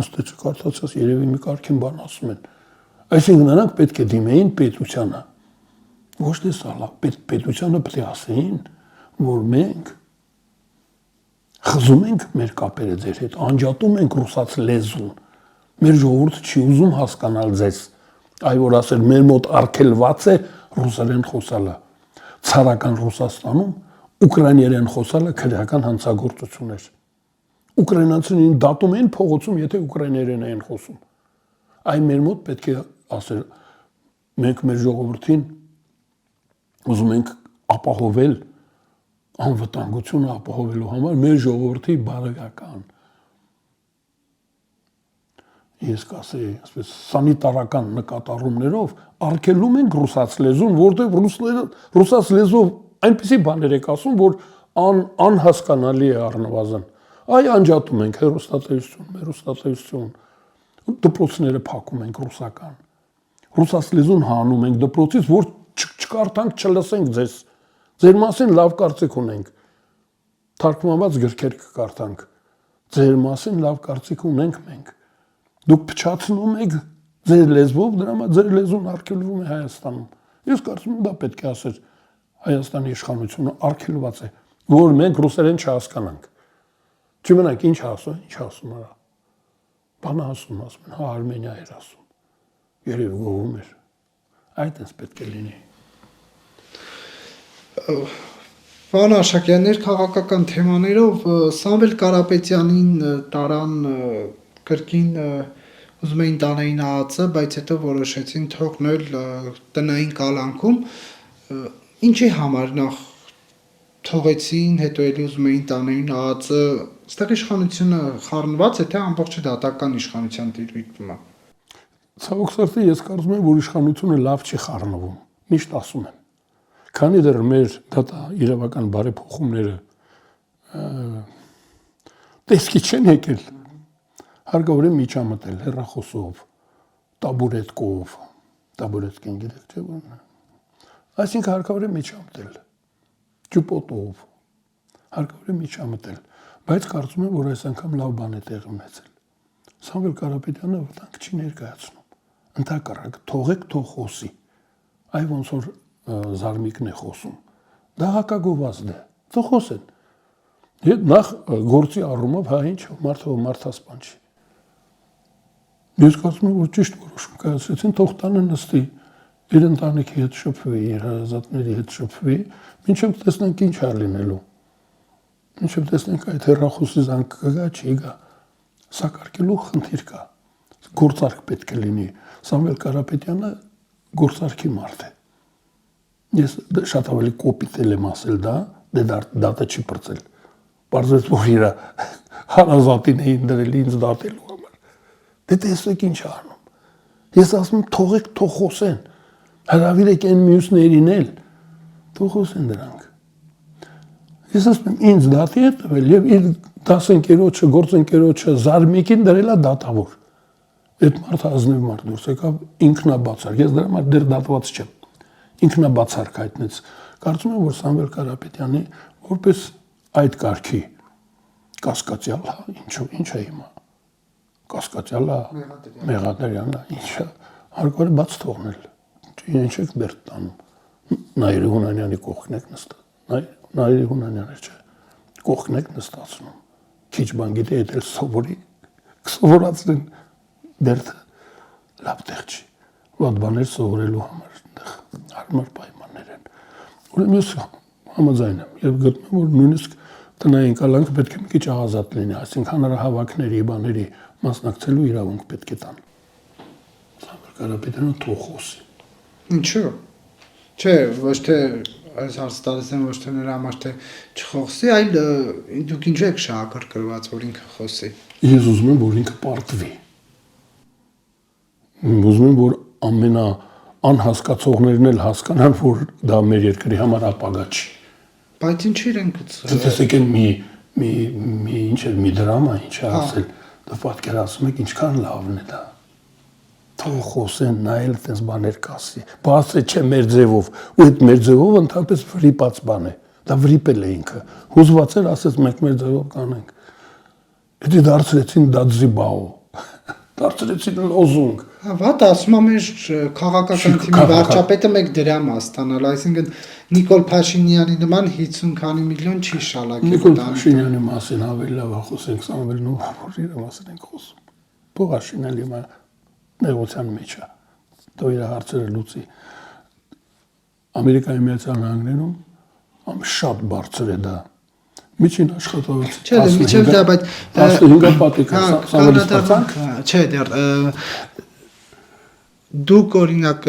նստեցի կարդացած, երևի մի կարգին բան ասում են, այսինքն նրանք պետք է դիմեին պետությանը, ոչ թե սալա, պետությանը պետք է ասեին, որ մենք խզում ենք մեր կապերը ձեր հետ, անջատում ենք ռուսաց լեզուն, մեր ժողովուրդը չի ուզում հասկանալ ձեզ, այ որ ասել մեր մոտ արգելված է ռուսերեն խոսալը, ցարական Ռուսաստանում ուկրաիներեն խոսալը քրեական հանցագործություն էր, ուկրաինացիներին դատում են փողոցում, եթե ուկրաիներեն են խոսում, այ մեր մոտ պետք է ասել, մենք մեր ժողովրդին ուզում ենք ապահովել անվտանգությունը ապահովելու համար մեր ժողովրդի բարոյական ես կասեի, ասես սանիտարական նկատառումներով արգելում ենք ռուսաց լեզուն, որտեղ ռուսաց լեզվով այնպիսի բաներ եք ասում, որ անհասկանալի է առնվազն։ Այ անջատում ենք հեռուստատեսություն, դպրոցները փակում ենք ռուսական։ Ռուսաց լեզուն հանում ենք դպրոցից, որ չկարդանք, չլսենք ձեզ։ Ձեր մասին լավ կարծիք ունենք, թարգմանված գրքեր կկարդանք, ձեր մասին լավ կարծիք ունենք մենք, դուք փչացնում եք ձեր լեզվով, դրա համար ձեր լեզուն արգելվում է Հայաստանում, ես կարծում եմ դա պետք է ասել Հայաստանի իշխանությունը արգելված է, որ մենք ռուսերեն չհասկանանք, չմնանք ինչ ասում արա, բանը ասում, հա Արմենիա էր ասում, երևի գովում էր, այդ ես պետք է լինի Պարոն Աշակյան, ներքաղաքական թեմաներով Սամվել Կարապետյանին տարան կրկին ուզում էին տանեին ԱԱԾ, բայց հետո որոշեցին թողնել տնային կալանքում։ Ինչի համար նախ թողեցին, հետո էլի ուզում էին տանեին ԱԱԾ, այստեղ իշխանությունը խառնված է, թե ամբողջը դատական իշխանության տիրույթում է։ Ցավոք սրտի ես կարծում եմ, որ իշխանությունը լավ չի խառնվում, միշտ ասում եմ։ Քանի դեռ մեր դատա իրավական բարեփոխումները տեսքի չեն եկել, հարկավոր է միջամտել հեռախոսով, տաբուրետկով, տաբուրետկին գիտեք չէ՞ բանը։ Այսինքն հարկավոր է միջամտել, ճուպոտով, հարկավոր է միջամտել, բայց կարծում եմ, որ այս անգամ լավ բան է տեղի ունեցել։ Սամվել Կարապետյանը վտանգ չի ներկայացնում, ընդհակառակ թողեք թող խոսի, այ ոնց որ զարմիկն է խոսում, դա հակագովազդ է, թող խոսեն, նախ գործի առումով հա ինչ, մարդասպան չի, ես կարծում եմ, որ ճիշտ որոշում կայացրեցին, թող տանը նստի, իր ընտանիքի հետ շփվի, իր հարազատների հետ շփվի, մինչև տեսնենք ինչ է լինելու, մինչև տեսնենք այդ հեռախոսի զանգ կգա, չի գա, սա կարգելու խնդիր կա, գործարք պետք է լինի, Սամվել Կարապետյանը գործարքի մարդ է, Ես շատ ավելի կոպիտ եմ ասել դա, դատը չի պրծել։ Պարզվեց, որ իրա հարազատին էին դրել ինձ դատելու համար։ Դե տեսեք ինչ անում։ Ես ասում եմ թողեք թող խոսեն։ Հրավիրեք այն մյուսներին էլ։ Թող խոսեն դրանք։ Ես ասում եմ ինձ դատի է տվել եւ իր դասընկերոջը, գործընկերոջը Զարմիկին դրել է դատավոր։ Այդ մարդը ազնիվ մարդ դուրս եկավ ինքնաբացարկ։ Ես դրա համար դեռ դատված չեմ։ Ինքնաբացարկ հայտնեց։ Կարծում եմ, որ Սամվել Կարապետյանի որպես այդ կարգի կասկածյալ, ինչ է հիմա։ Կասկածյալ է, Մեղադրյանն է, ինչա, հարկավոր է բաց թողնել։ Ինչ եք բերտ տանում։ Նայիրի Հունանյանի կողքն եք նստած։ Նայիրի Հունանյանը չէ։ Կողքն եք նստացնում։ Քիչ բան գիտի, այդ էլ սովորի, սովորացրին բերտը լավ տեղ չի։ Ված բաներ սովորելու համար հարմար պայմաններ են։ Ուրեմն ես համաձայն եմ եւ գտնում որ նույնիսկ տնային կալանքը պետք է մի քիչ ազատ լինի, այսինքն հանրահավաքների, բաների մասնակցելու իրավունք պետք է տան։ Սամվել Կարապետյանը թող խոսի։ Ինչու՞։ Չէ, ոչ թե այս հարցը տալիս եմ ոչ թե նրա համար թե չխոսի, այլ դուք ինչու եք շահագրգռված, որ ինքը խոսի։ Ես ուզում եմ, որ ինքը պարտվի։ Ուզում եմ, որ ամենա անհասկացողներն էլ հասկանան, որ դա մեր երկրի համար ապագա չի։ Բայց ինչ իրենք տեսեք են մի դրամա, ինչ է ասել, դա պատկերացնում եք ինչքան լավն է դա։ Թող խոսեն, նա էլ այդպես բաներ կասի։ Բացե չէ մեր ձևով, ու այդ մեր ձևով ընդհանրապես վրիպած բան է։ Դա վրիպել է ինքը։ Հուզված էր, ասեց մենք մեր ձևով կանենք։ Դա դարձրեցին դադզիբաո։ Դարձրեցին լոզունգ։ Վատ ասում եմ մեր քաղաքական թիմի վարչապետը մեկ դրամա ստանալ, այսինքն Նիկոլ Փաշինյանի նման 50 քանի միլիոն չի շալակել։ Նիկոլ Փաշինյանի մասին ավելի լավ խոսենք, Սամվելն ու որ իր մասին ենք խոսում։ Փողաշինը հիմա նեղության մեջ է։ Դա իր հարցերը լուծի։ Ամերիկայի Միացյալ Նահանգներում շատ բարձր է դա։ Միջին աշխատավարձ։ Չէ, միջև դա, բայց 15 պատիկ Սամվելի ստացանք։ Չէ, դեռ դուք օրինակ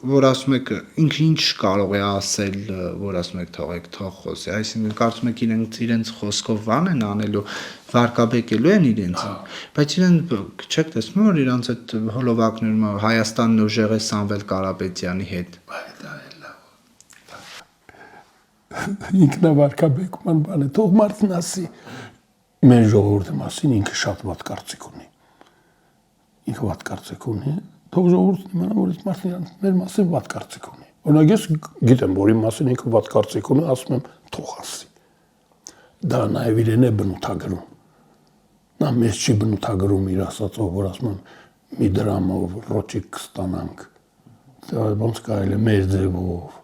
որ ասում եք ինքը ինչ կարող է ասել, որ ասում եք թողեք թող խոսի, այսինքն կարծում եք իրենց խոսքով բան են անելու, վարկաբեկելու են իրենց, բայց իրեն չեք տեսնում որ իրանց այդ հոլովակներում Հայաստանն ուժեղ է Սամվել Կարապետյանի հետ։ Դա է լավ։ Ինքնավարկաբեկման բան է, թող մարդն ասի մեր ժողովրդի մասին ինքը շատ վատ կարծիք ունի։ Ինքը վատ կարծիք ունի։ Թող ժողովուրդն իմանա, որ այս մարդն մեր մասին վատ կարծիք ունի։ Օրինակ ես գիտեմ, որ իմ մասին ինքը վատ կարծիք ունի, ասում եմ թող ասի։ Դա նաև իրեն է բնութագրում։ Նա մեզ չի բնութագրում իր ասածով, որ ասում եմ մի դրամով ռոճիկ կստանանք։ Դա ոնց կարելի է մեր ձևով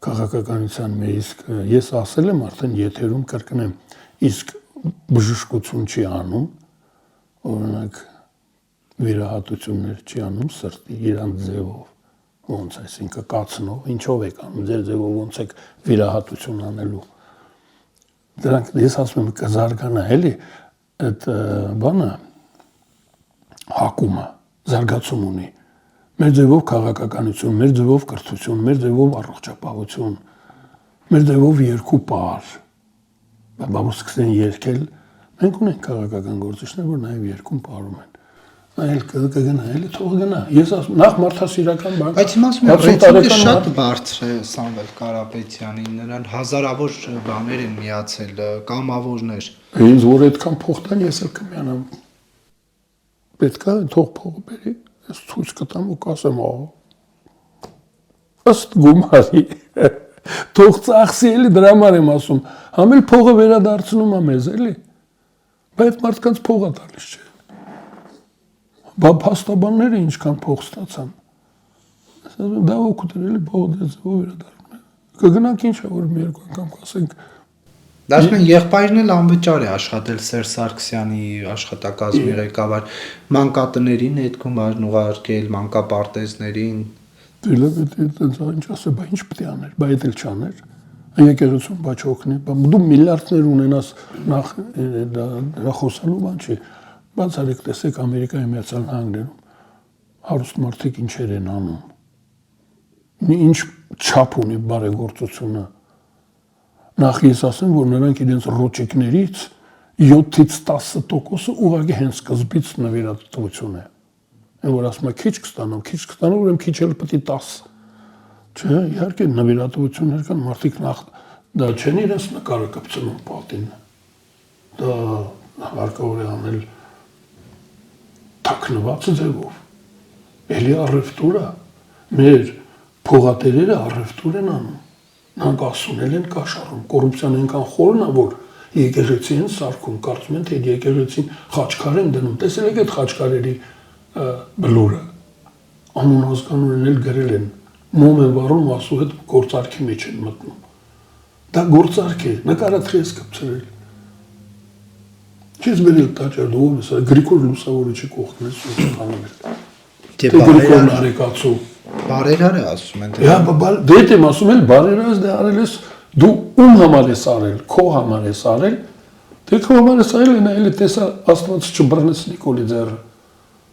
քաղաքականության մեր իսկ ես ասել եմ արդեն եթերում կրկնեմ, իսկ բժշկություն չի անում, օրինակ վիրահատություններ չի անում սրտի իրանց ձևով ոնց այսինքն կացնով ինչով եք անում ձեր ձևով ոնց եք վիրահատություն անելու դրանք ես ասում եմ կզարգանա էլի այդ բանը հակումը զարգացում ունի մեր ձևով քաղաքականություն մեր ձևով կրթություն մեր ձևով առողջապահություն մեր ձևով երկու պար բաբու սկսեն երգել մենք ունենք քաղաքական գործիչներ որ նաև երկում պարում են այլ կգնա, էլի թող գնա։ Ես ասում, նախ մարդասիրական բան։ Բայց հիմա ասում եմ, ռեյտինգը շատ բարձր է Սամվել Կարապետյանի, նրան հազարավոր բաներ են միացել, կամավորներ։ Ինձ որ այդքան փող տան, ես էլ կմիանամ։ Պետք է թող փողը բերի, ես ցույց կտամ ու կասեմ, ըստ գումարի։ Թող ծախսի էլի դրա համար եմ ասում։ Համ էլ փողը վերադարձնում է մեզ, էլի։ Բայց մարդկանց փողը տալիս չէ։ Բա փաստաբանները ինչքան փող ստացան։ Դա օգուտ էր էլի փողը վերադառնում է։ Կգնանք ինչ է որ մի երկու անգամ կասենք։ Դասում են եղբայրն էլ անվճար է աշխատել Սերժ Սարգսյանի աշխատակազմի ղեկավար մանկատներին հետքում ուղարկել մանկապարտեզներին։ Ինչ ասել, բա ինչ պետք է աներ, բա դա էլ չաներ։ Եկեղեցուն բա չօգնի, բա դու միլիարդներ ունենաս նախ դա խոսալու բան չի։ Բացառիկ տեսեք Ամերիկայի Միացյալ Նահանգներում հարուստ մարդիկ ինչեր են անում։ ինչ չափ ունի բարեգործությունը։ Նախ ես ասեմ, որ նրանք իրենց ռոճիկներից 7-ից 10% ուղղակի հենց սկզբից նվիրատվություն է։ Այն որ ասում է քիչ կստանամ, ուրեմն քիչ էլ պետք է 10։ Չէ, իհարկե նվիրատվություններ կան, մարդիկ նախ դա չեն իրենց նկարը կպցնում պատին։ Դա հարկավոր է անել թաքնված ձևով։ Էլի առևտուր է։ Մեր փողատերերը առևտուր են անում։ Նրանք ասունել են կաշառում, կոռուպցիան այնքան խորն է, որ եկեղեցի են սարքում, կարծում են, թե եկեղեցին խաչքար են դնում։ Տեսել եք այդ խաչքարերի բլուրը։ Անուն ազգանունն էլ գրել են։ Մոմ են վառում, ասու հետ գործարքի մեջ են մտնում։ Դա գործարք է, նկարածի ես կպցրել։ Չես բերել տաճար դու ով ես, Գրիգոր Լուսավորիչի կողքն ես անում ել։ Դե Գրիգոր Նարեկացու բարերար է ասում են։ Դե եմ ասում էլ բարերար դե արել ես դու ում համար ես արել, քո համար ես արել, դե քո համար ես արել, նայել տեսա Աստված չբռնեց Նիկոլի ձեռը։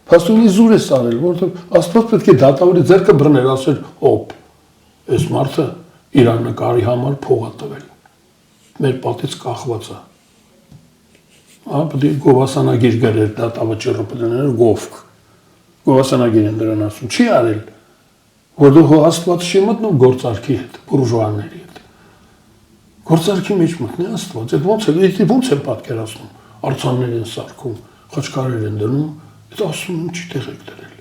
Փաստունի զուր ես արել, որովհետև Աստված պետք է դատավորի ձեռքը բռներ, ասել, օպ, այս մարդը իր նկարի համար փող է տվել։ Մեր պատից կախված է։ Պետք է գովասանագիր գրել դատավճիռը պատաներ գովք։ Գովասանագիր են դրան ասում, չի արել, որովհետև Աստված չի մտնում գործարքի հետ, բուրժուաների հետ։ Գործարքի մեջ մտնի Աստված, այդ ոնց է պատկերացնում, արձաններ են սարքում, խաչքարեր են դնում, այդ ասում չի տեղ եք դրել։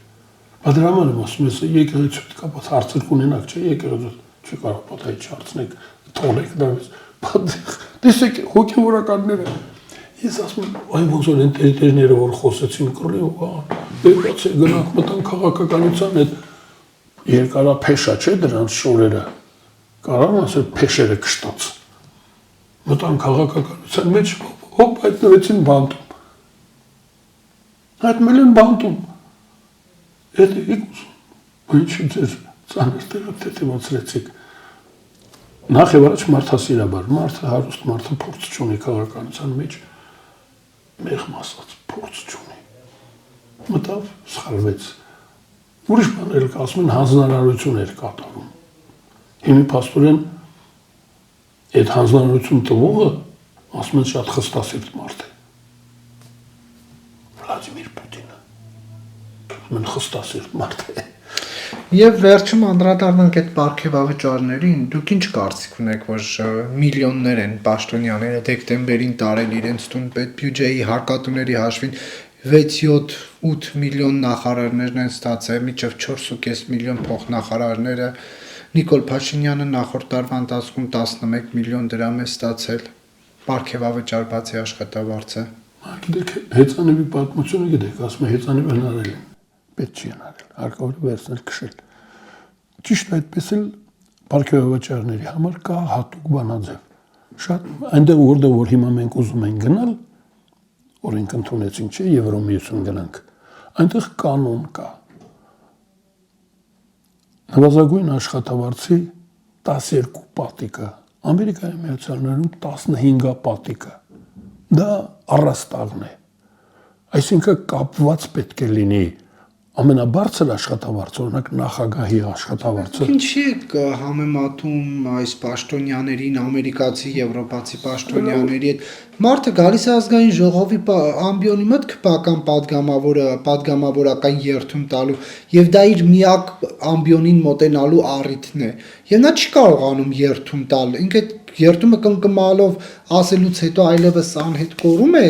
Բادرաման եմ ասում, ես եկեղեցու հետ կապած հարցեր կունենաք, չէ, եկեղեցու չի կարող պատահի չհարցնեք, թողնեք դրանից։ Տեսեք, հոգևորականները ես ասում եմ, այ ոնց որ են տերները, որ խոսեցին կռի, դեպաց է գնանք մտան քաղաքականության այդ երկարափեշա չէ դրանց շորերը, կարան ասել փեշերը կշտաց, մտան քաղաքականության մեջ, հոպ հայտնվեցին բանտում, հայտնվել են բանտում, այդ եք ուզում, ինչի ձեր ծանր տեղը թեթևացրեցիք, նախ և առաջ մարդասիրաբար, մարդը հարուստ, մարդը փորձ չունի քաղաքականության մեջ, մեղմ ասած, փորձ չունի, մտավ, սխալվեց, ուրիշ բաներ ասում են հանձնարարություն էր կատարում, հիմի փաստորեն այդ հանձնարարություն տվողը ասում են շատ խստասիրտ մարդ է, Վլադիմիր Պուտինը, ասում են խստասիրտ մարդ է, Եվ վերջում անդրադառնանք այդ պարգևավճարներին, դուք ինչ կարծիք ունեք, որ միլիոններ են պաշտոնյաները դեկտեմբերին տարել իրենց տուն պետբյուջեի հարկատուների հաշվին 6-7-8 միլիոն նախարարներն են ստացել, մինչև 4.5 միլիոն փոխնախարարները, Նիկոլ Փաշինյանը նախորդ տարվա ընթացքում 11 միլիոն դրամ է ստացել, պարգևավճար բացի աշխատավարձը։ Գիտեք, հեծանիվի պատմությունը գիտեք, ասում է հեծանիվը հնարել են, պետք չի հնարել, հարկավոր է վերցնել քշել։ Ճիշտ այդպես էլ պարգևավճարների համար կա հատուկ բանաձև։ Շատ այնտեղ որտեղ որ հիմա մենք ուզում ենք գնալ, օրենք ընդունեցինք, չէ, Եվրոմիություն գնանք, այնտեղ կանոն կա։ Նվազագույն աշխատավարձի 12 պատիկը, Ամերիկայի Միացյալ Նահանգներում 15 պատիկը։ Դա առաստաղն է։ Այսինքն կապված պետք է լինի ամենաբարձր աշխատավարձը, օրինակ նախագահի աշխատավարձը։ Ինչի է համեմատում այս պաշտոնյաներին, ամերիկացի, եվրոպացի պաշտոնյաների հետ։ Մարդը գալիս է ազգային ժողովի ամբիոնի մոտ քպական падգամավորական երթում տալու եւ դա իր միակ ամբիոնին մոտենալու առիթն է։ Եվ նա չի կարողանում երթում տալ։ Ինքը երթումը կնկմալով ասելուց հետո այլևս անհետ կորում է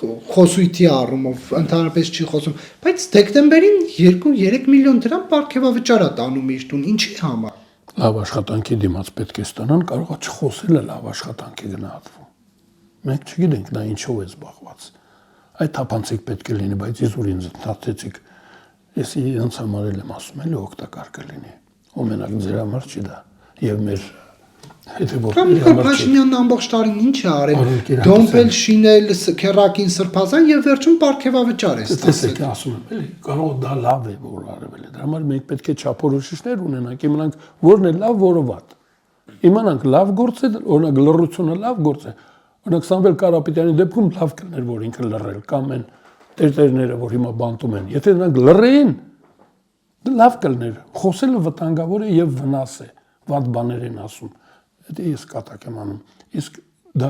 խոսույթի առումով ընդհանրապես չի խոսում, բայց դեկտեմբերին 2-3 միլիոն դրամ պարգևավճար է տանում իր տուն, ինչի համար։ Լավ աշխատանքի դիմաց պետք է ստանան, կարող է չխոսելը լավ աշխատանքի գնահատվում։ Մենք չգիտենք նա ինչով է զբաղված։ Այդ թափանցիկ պետք է լինի, բայց իզուր ինձ ընդհատեցիք։ Ես ինձ համար եմ ասում, էլի օգտակար կլինի։ Օմենակ ձեր համար չի դա։ Եվ մեր Նիկոլ Փաշինյանն ամբողջ տարին ինչ է արել, դոմպել, շինել, քեռակին սրբազան եւ վերջում պարգևավճար է ստացել։ Տեսեք, ասում եմ, էլի, կարող դա լավ է, որ արվել է։ Դրա համար մենք պետք է չափորոշիչներ ունենանք, իմանանք որն է լավ, որը վատ։ Իմանանք լավ գործ է, օրինակ լռությունը լավ գործ է։ Օրինակ Սամվել Կարապետյանի դեպքում լավ կներ, որ ինքը լռել կամ այն տերտերները, որ հիմա բանտում են։ Եթե նրանք լռեին, Լավ կլներ, խոսելը վտանգավոր է եւ վնաս է, վատ բաներ են ասում։ Դա ես կատակ եմ անում։ Իսկ դա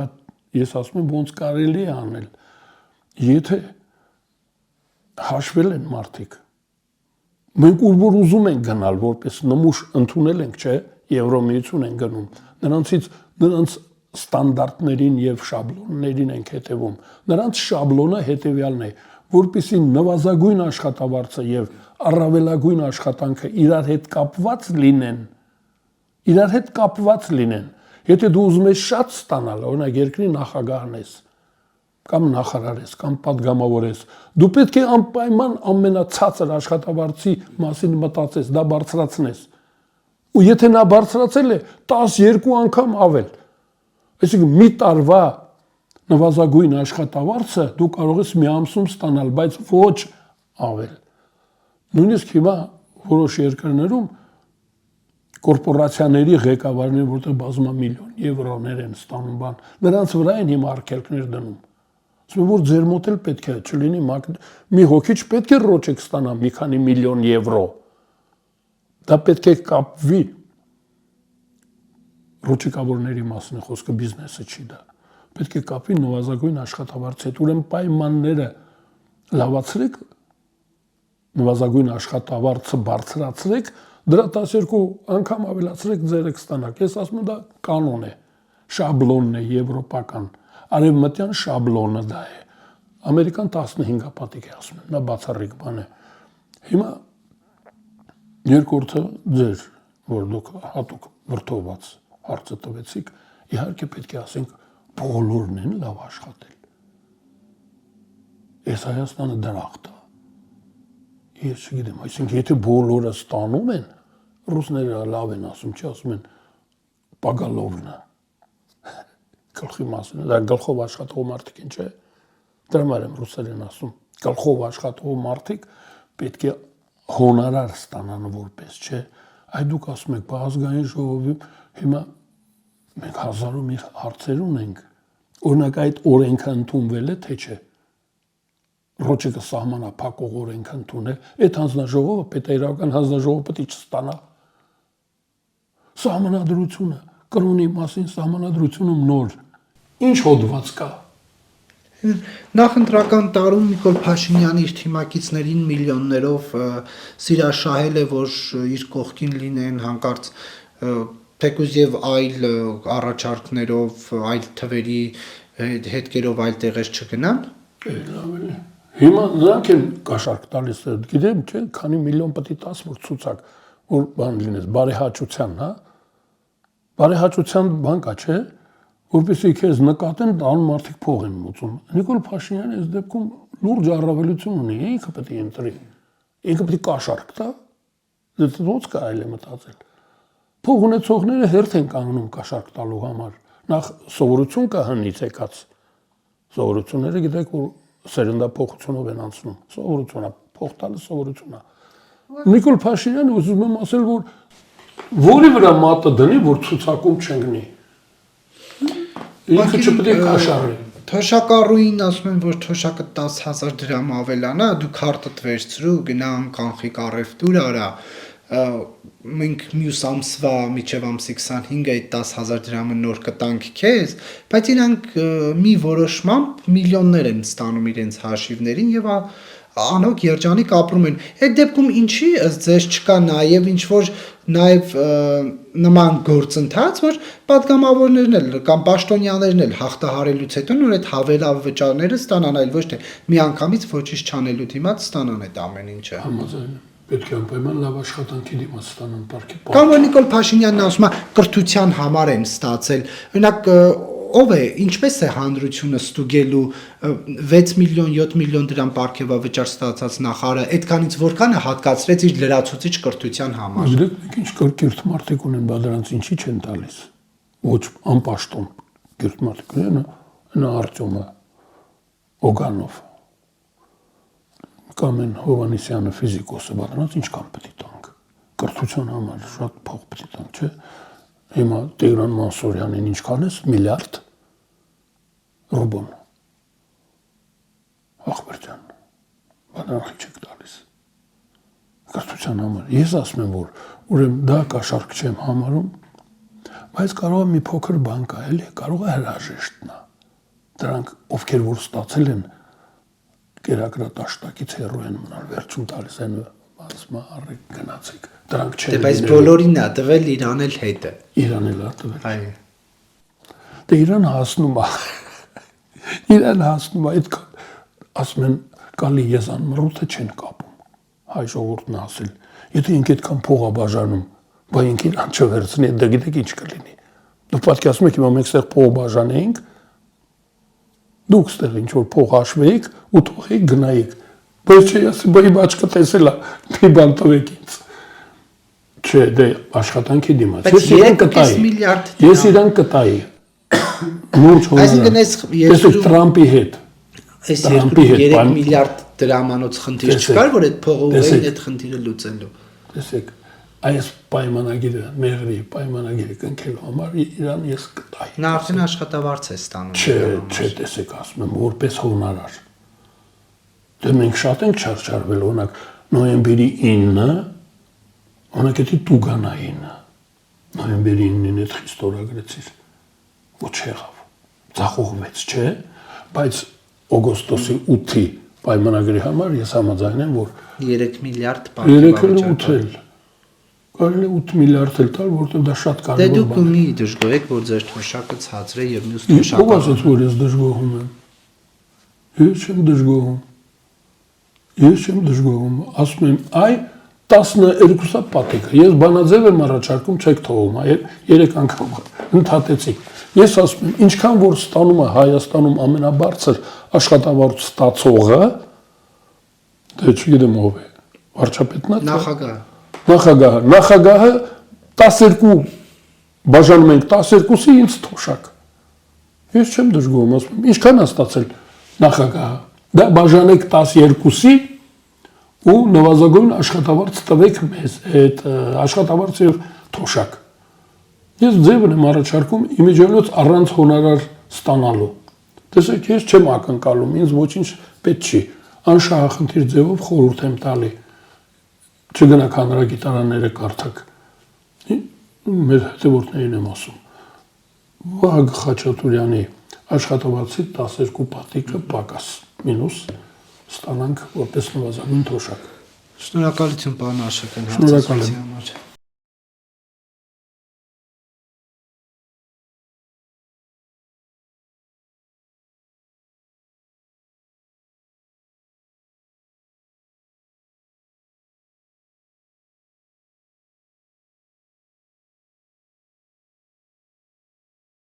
ես ասում եմ ոնց կարելի է անել։ Եթե հաշվել են մարդիկ, մենք որ ուզում ենք գնալ, որպես նմուշ ընդունել ենք, չէ, Եվրոմիություն են գնում, նրանց ստանդարտներին եւ շաբլոններին ենք հետևում։ Նրանց շաբլոնը հետեւյալն է, որպեսզի նվազագույն աշխատավարձը եւ առավելագույն աշխատանքը իրար հետ կապված լինեն։ Եթե դու ուզում ես շատ ստանալ, օրինակ երկրի նախագահն ես, կամ նախարար ես, կամ падգամավոր ես, դու պետք է անպայման ամենացածր աշխատավարձի մասին մտածես, դա բարձրացնես։ Ու եթե նա բարձրացել է 12 անգամ ավել, այսինքն մի տարվա նվազագույն աշխատավարձը դու կարող ես մի ամսում ստանալ, բայց ոչ ավել։ Նույնիսկ հիմա որոշ երկրներում կորպորացիաների ղեկավարներ, որտեղ բազմամիլիոն եվրոներ են ստանում բան, նրանց վրա են հիմա արգելքներ դնում։ Ասում որ ձեր մոտ էլ պետք է չլինի մի հոգի չպետք է ռոճեք ստանա մի քանի միլիոն եվրո։ Դա պետք է կապվի ռոճիկավորների մասին է խոսքը, բիզնեսը չի դա։ Պետք է կապվի նվազագույն աշխատավարձի հետ, ուրեմն պայմանները լավացրեք, նվազագույն աշխատավարձը բարձրացրեք, դրա 12 անգամ ավելացրեք ձերը կստանաք։ Ես ասում եմ դա կանոն է, շաբլոնն է եվրոպական, արևմտյան շաբլոնը դա է։ Ամերիկան 15 պատիկ է ասում, նա բացառիկ բան է։ Հիմա երկրորդը ձեր, որ դուք հատուկ վրդոված հարցը տվեցիք, իհարկե պետք է ասենք բոլորն են լավ աշխատել։ Այս Հայաստանը դրախտ է։ Ես չգիտեմ, այսինքն եթե բոլորը ստանում են, ռուսները լավ են ասում, չի ասում են պագալովնա։ Գլխի մասին, դա գլխով աշխատող մարդիկ են, չէ։ Դրա համար եմ ռուսերեն ասում, գլխով աշխատող մարդիկ պետք է հոնորար ստանան որպես, չէ։ Այ դուք ասում եք, ազգային ժողովի հիմա մենք հազարում իր հարցեր ունենք, օրինակ այդ օրենքը ընդունվել է, թե չէ։ Ռոճիկը սահմանափակող օրենք ընդունել, այդ հանձնաժողովը պետայրական հանձնաժողովը պետք է չստանա։ Սահմանադրությունը, կրոնի մասին սահմանադրությունում նոր ինչ հոդված կա։ Նախընտրական տարում Նիկոլ Փաշինյանը իր թիմակիցներին միլիոններով սիրաշահել է, որ իր կողքին լինեն հանկարծ թեկուզ եւ այլ առաջարկներով, այլ թվերի հետքերով այլ տեղեր չգնան։ Հիմա նրանք են կաշառք տալիս, գիտեմ, չէ, քանի միլիոն պետք է տաս, որ ցուցակ, որ բան լինես, բարեհաճության, հա։ Բարեհաճության բան կա, չէ, որպեսզի քեզ նկատեն, դառն մարդիկ փող են մուծում։ Նիկոլ Փաշինյանը այս դեպքում լուրջ առավելություն ունի, ինքը պետք է ընտրի։ Ինքը պետք է կաշառք տա, դա ոնց կարելի է մտածել։ Փող ունեցողները հերթ են կանգնում կաշառք տալու համար։ Նախ սովորություն կա հնից եկած։ Սովորությունները գիտեք, որ սերնդափոխությունով են անցնում։ Սովորություն է, փող տալը սովորություն է։ Նիկոլ Փաշինյանը ուզում եմ ասել, որ որի վրա մատը դնի, որ ցուցակում չընկնի։ Ինքը չպետք է կաշառի։ Թոշակառուին ասում են, որ թոշակը 10,000 դրամ ավելանա, դու քարտդ վերցրու, գնա կանխիկ առևտուր արա, մենք մյուս ամսվա միջև ամսի 25-ը այդ 10,000 դրամը նոր կտանք քեզ, բայց իրանք մի որոշմամբ միլիոններ են ստանում իրենց հաշիվներին եւ անոք երջանիկ ապրում են։ Այդ դեպքում ինչի ըստ ձեզ չկա նաեւ ինչ որ նաեւ նման գործընթաց, որ падգամավորներն էլ կամ պաշտոնյաներն էլ հաղթահարելուց հետո նոր այդ հավելավճարները ստանան, այլ ոչ թե միանգամից ոչինչ չանելու դիմաց ստանան այդ ամեն ինչը։ Համաձայն եմ։ Պետք է անպայման լավ աշխատանքի դիմաց ստանան պարքի։ Կամ որ Նիկոլ Փաշինյանն ասում է կրթության համար են ստացել։ Օրինակ ով է, ինչպես է հանրությունը ստուգելու 6 միլիոն 7 միլիոն դրամ պարգևավճար ստացած նախարարը, այդքանից որքանը հատկացրեց իր լրացուցիչ կրթության համար։ Գիտեք, ինչ կիրթ մարդիկ ունեն, բա դրանց ինչի չեն տալիս։ Ոչ անպաշտոն կիրթ մարդիկ ունեն, նա Արտյոմը Օգանով կամ են Հովանեսյանը ֆիզիկոսը, բա դրանց ինչքան պետք է տանք։ Կրթության համար շատ փող պետք է տանք, չէ՞։ Հիմա Տիգրան Մանսուրյանին ինչքան է միլիարդ ռուբլ։ Ախպեր ջան, բանախի չեք տալիս։ կրթության համար։ Ես ասում եմ, որ ուրեմն դա կաշառք չեմ համարում, բայց կարող է մի փոքր բան կա, էլի, կարող է հրաժեշտն է։ Դրանք ովքեր որ ստացել են կերակրատաշտակից հեռու են մնալ, վերջում տալիս են ասում առեք գնացեք։ Դրանք չեն։ Դե բայց բոլորին է տվել, իրան էլ հետ է։ Իրան էլ է տվել։ Այո։ Դե իրան հասնում է։ Իրան հասնում է, այդ ասում են կալի եզան մռութը չեն կապում։ Հայ ժողովուրդն ասել։ Եթե ինք այդքան փող է բաժանում, բա ինք իրան չվերցնի, դա գիտեք ինչ կլինի։ Դուք պատկերացնում եք, հիմա մենք այստեղ փող բաժանեինք, դուք այստեղ ինչ որ փող հաշվեիք ու թողեիք գնայիք։ Բայց չի ասի, բա իմ աչքը տեսել է, մի բան տվեք ինձ։ Չէ, դե աշխատանքի դիմաց։ Բայց 3.5 միլիարդ Ես իրան կտայի։ Լուրջ հոնորար։ Այսինքն տեսեք Տրամպի հետ։ Այս 3 միլիարդ դրամանոց խնդիր չկար, որ այդ փողը ուղղեն այդ խնդիրը լուծելու։ Տեսեք, այս պայմանագիրը, մեղրի պայմանագիրը կնքելու համար իրան ես կտայի։ Նա արդեն աշխատավարձ է ստանում։ Չէ, տեսեք, ասում եմ, որպես հոնորար։ Դե մենք շատ ենք չարչարվել, օրինակ նոյեմբերի 9-ը, օրինակ էդի Տուգանայինը, նոյեմբերի 9-ին այդ խիստ օրագրեցիր, ոչ եղավ, ձախողվեց, չէ, բայց օգոստոսի 8-ի պայմանագրի համար ես համաձայն եմ, որ 3 միլիարդ 3-8 կարելի 8 միլիարդ էլ տալ, որտեղ դա շատ կարևոր բան է։ Դե դուք բան է։ մի դժգոհ եք, որ ձեր թոշակը ցածր է եւ մյուս Ով ասաց, թոշակը։ որ ես դժգոհում եմ։ Ես չեմ դժգոհում։ Ես չեմ դժգոհում, ասում եմ, այ 12-ա պատիկը։ Ես բանաձև եմ առաջարկում, չեք թողում, 3 անգամ ընդհատեցիք։ Ես ասում եմ, ինչքան որ ստանում է Հայաստանում ամենաբարձր աշխատավարձ ստացողը, դե չգիտեմ ով է, վարչապետն է։ Նախագահը 12 բաժանում ենք 12-ի ինձ թոշակ։ Ես չեմ դժգոհում, ասում եմ, ինչքան է ստացել նախագահը։ Դա բաժանեք 12-ի ու նվազագույն աշխատավարձ տվեք մեզ, այդ աշխատավարձ եւ թոշակ։ Ես ձևն եմ առաջարկում իմիջիոնոց առանց հոնորար ստանալու։ Տեսեք, ես չեմ ակնկալում, ինձ ոչինչ պետք չի։ Անշահախնդիր ձևով խորհուրդ եմ տալի։ Չգնաք հանրագիտարանները կարդաք։ Մեր հետևորդներին եմ ասում։ Վահագ Խաչատուրյանի աշխատավարձի 12 պատիկը պակաս մինուս ստանանք որպես նվազագույն թոշակ։ Շնորհակալություն, պարոն Աշոտյան, Շնորհակալ եմ։ հարցազրույցի համար։